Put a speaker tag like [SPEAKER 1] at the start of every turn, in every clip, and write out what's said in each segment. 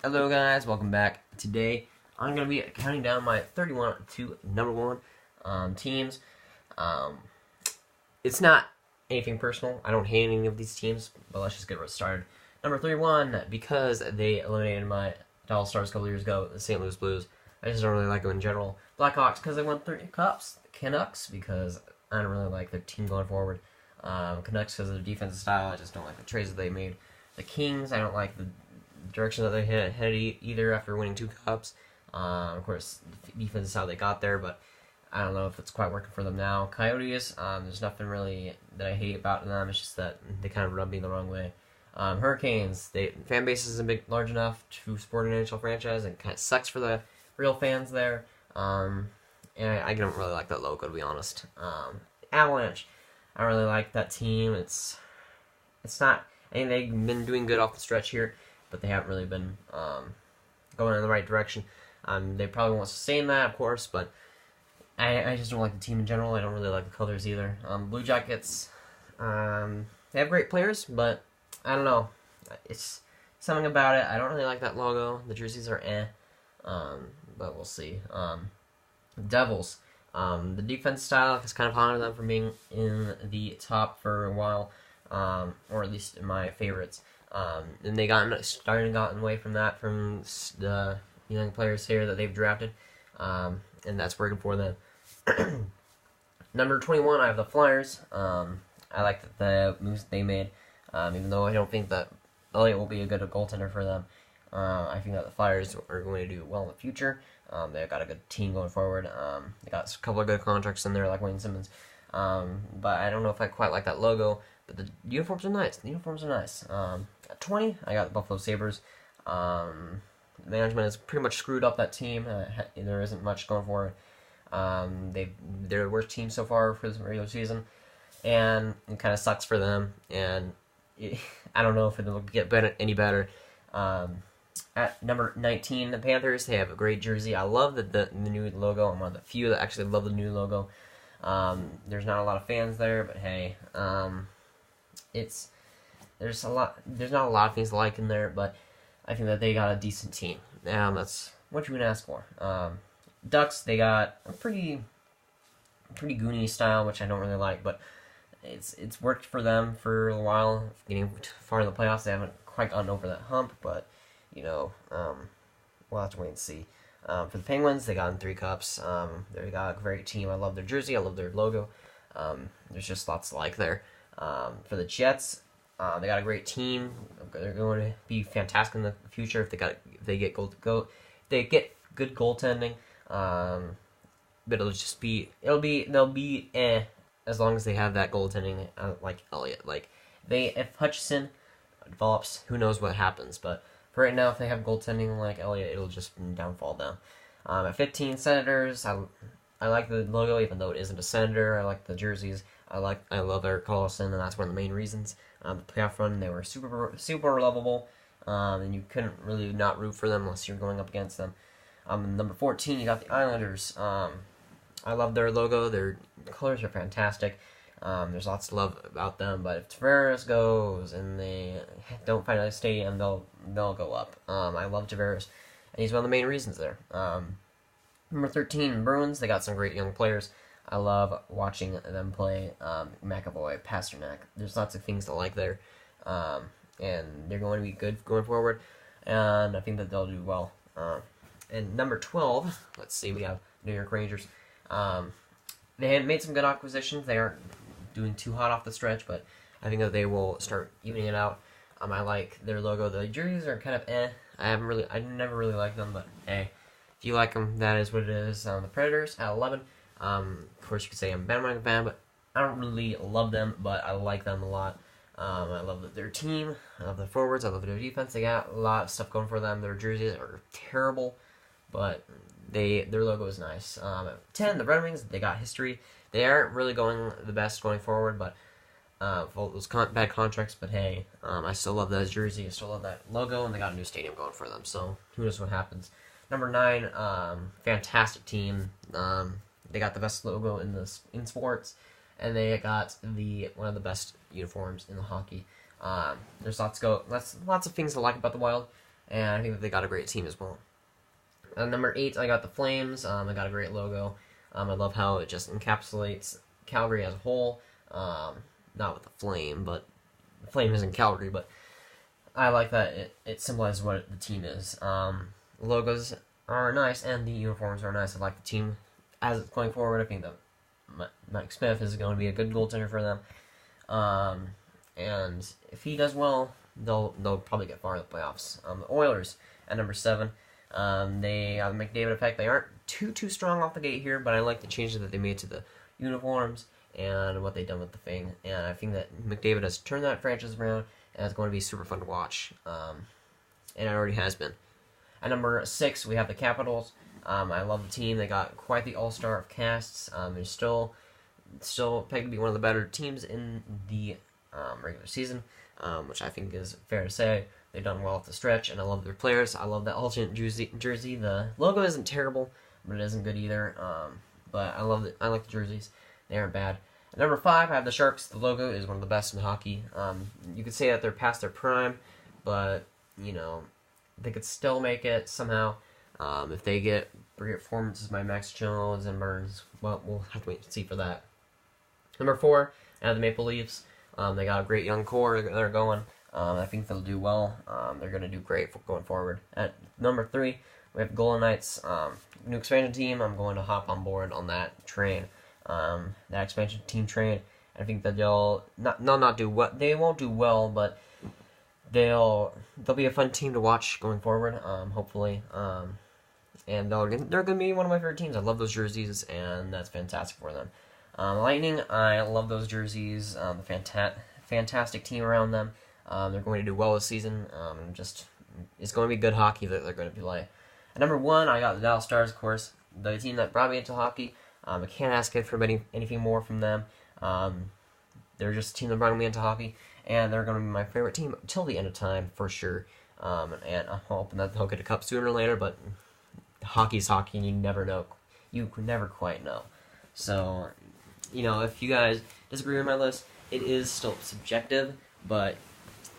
[SPEAKER 1] Hello guys, welcome back. Today I'm going to be counting down my 31 to number 1 teams. It's not anything personal. I don't hate any of these teams, but let's just get started. Number 31, because they eliminated my Dallas Stars a couple years ago, the St. Louis Blues. I just don't really like them in general. Blackhawks, because they won 30 cups. Canucks, because I don't really like their team going forward. Canucks, because of their defensive style. I just don't like the trades that they made. The Kings, I don't like the direction that they headed either after winning 2 cups. Of course, defense is how they got there, but I don't know if it's quite working for them now. Coyotes, there's nothing really that I hate about them. It's just that they kind of rub me the wrong way. Hurricanes, fan base isn't large enough to support an NHL franchise, and it kind of sucks for the real fans there. And I don't really like that logo, to be honest. Avalanche, I don't really like that team. It's not. I think they've been doing good off the stretch here, but they haven't really been going in the right direction. They probably won't sustain that, of course, but I just don't like the team in general. I don't really like the colors either. Blue Jackets, they have great players, but I don't know. It's something about it. I don't really like that logo. The jerseys are but we'll see. Devils, the defense style has kind of haunted them from being in the top for a while, or at least in my favorites. And they gotten away from that from the young players here that they've drafted, and that's working for them. Number 21, I have the Flyers. I like the moves they made, even though I don't think that Elliott will be a good goaltender for them. I think that the Flyers are going to do well in the future. They've got a good team going forward. They got a couple of good contracts in there, like Wayne Simmons. But I don't know if I quite like that logo. But the uniforms are nice. At 20, I got the Buffalo Sabres. Management has pretty much screwed up that team. There isn't much going for it. They're the worst team so far for this regular season, and it kind of sucks for them. And I don't know if it'll get any better. At number 19, the Panthers, they have a great jersey. I love the new logo. I'm one of the few that actually love the new logo. There's not a lot of fans there, but hey, there's not a lot of things to like in there, but I think that they got a decent team, and that's what you can ask for. Ducks, they got a pretty goony style, which I don't really like, but it's worked for them for a while. Getting far in the playoffs, they haven't quite gotten over that hump, but we'll have to wait and see. For the Penguins, they got in 3 cups. They got a great team. I love their jersey. I love their logo. There's just lots to like there. For the Jets, they got a great team. They're going to be fantastic in the future if they get good goaltending. But they'll be as long as they have that goaltending like Elliott. If Hutchison develops, who knows what happens. But for right now, if they have goaltending like Elliott, it'll just down. At 15, Senators, I like the logo even though it isn't a Senator. I like the jerseys. I love Eric Carlson, and that's one of the main reasons. The playoff run, they were super lovable, and you couldn't really not root for them unless you're going up against them. Number 14, you got the Islanders. I love their logo. Their colors are fantastic. There's lots to love about them, but if Tavares goes and they don't find a stadium, they'll go up. I love Tavares, and he's one of the main reasons there. Number 13, Bruins. They got some great young players. I love watching them play. McAvoy, Pasternak. There's lots of things to like there, and they're going to be good going forward, and I think that they'll do well. And number 12, let's see, we have New York Rangers. They had made some good acquisitions. They aren't doing too hot off the stretch, but I think that they will start evening it out. I like their logo. The jerseys are kind of I never really liked them, but hey, if you like them, that is what it is. The Predators at 11. Of course, you could say I'm a bandwagon fan, but I don't really love them, but I like them a lot. I love their team. I love their forwards. I love their defense. They got a lot of stuff going for them. Their jerseys are terrible, but their logo is nice. At 10, the Red Wings, they got history. They aren't really going the best going forward, but for those bad contracts, but hey, I still love that jersey. I still love that logo, and they got a new stadium going for them, so who knows what happens. Number 9, fantastic team. They got the best logo in sports, and they got one of the best uniforms in the hockey. There's lots of things to like about the Wild. and I think that they got a great team as well. Number 8, I got the Flames. I got a great logo. I love how it just encapsulates Calgary as a whole. Not with the flame, but the flame is in Calgary, but I like that it symbolizes what the team is. Logos are nice, and the uniforms are nice. I like the team as it's going forward. I think that Mike Smith is going to be a good goaltender for them. And if he does well, they'll probably get far in the playoffs. The Oilers at number 7. They have the McDavid effect. They aren't too strong off the gate here, but I like the changes that they made to the uniforms and what they've done with the thing. And I think that McDavid has turned that franchise around, and it's going to be super fun to watch. And it already has been. At number 6, we have the Capitals. I love the team. They got quite the all-star of casts. They're still pegged to be one of the better teams in the regular season, which I think is fair to say. They've done well at the stretch, and I love their players. I love that alternate jersey. The logo isn't terrible, but it isn't good either. But I like the jerseys. They aren't bad. At number 5, I have the Sharks. The logo is one of the best in hockey. You could say that they're past their prime, but they could still make it somehow. If they get great performances by Max Jones and Burns, well, we'll have to wait and see for that. Number 4, I have the Maple Leafs. They got a great young core. They're going. I think they'll do well. They're going to do great going forward. At number 3, we have Golden Knights, new expansion team. I'm going to hop on board on that train, that expansion team train. I think that they'll not do what they won't do well, but they'll be a fun team to watch going forward. Hopefully, and they're going to be one of my favorite teams. I love those jerseys, and that's fantastic for them. Lightning, I love those jerseys. The fantastic team around them. They're going to do well this season. It's going to be good hockey that they're going to play. At number 1, I got the Dallas Stars, of course, the team that brought me into hockey. I can't ask for anything more from them. They're just a team that brought me into hockey, and they're going to be my favorite team till the end of time for sure. And I'm hoping that they'll get a cup sooner or later. But hockey's hockey, and you never know. You never quite know. So, if you guys disagree with my list, it is still subjective, but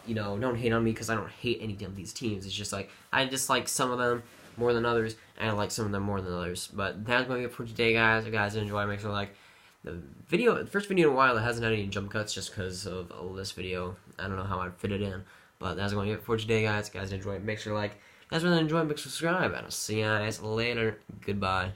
[SPEAKER 1] don't hate on me because I don't hate any of these teams. It's just like I dislike some of them more than others, and I like some of them more than others. But that's going to be it for today, guys. If you guys enjoy, make sure to like the video. The first video in a while that hasn't had any jump cuts just because of this video. I don't know how I'd fit it in, but that's going to be it for today, guys. If you guys enjoy, make sure to like. If you guys really enjoy, make sure to subscribe, and I'll see you guys later. Goodbye.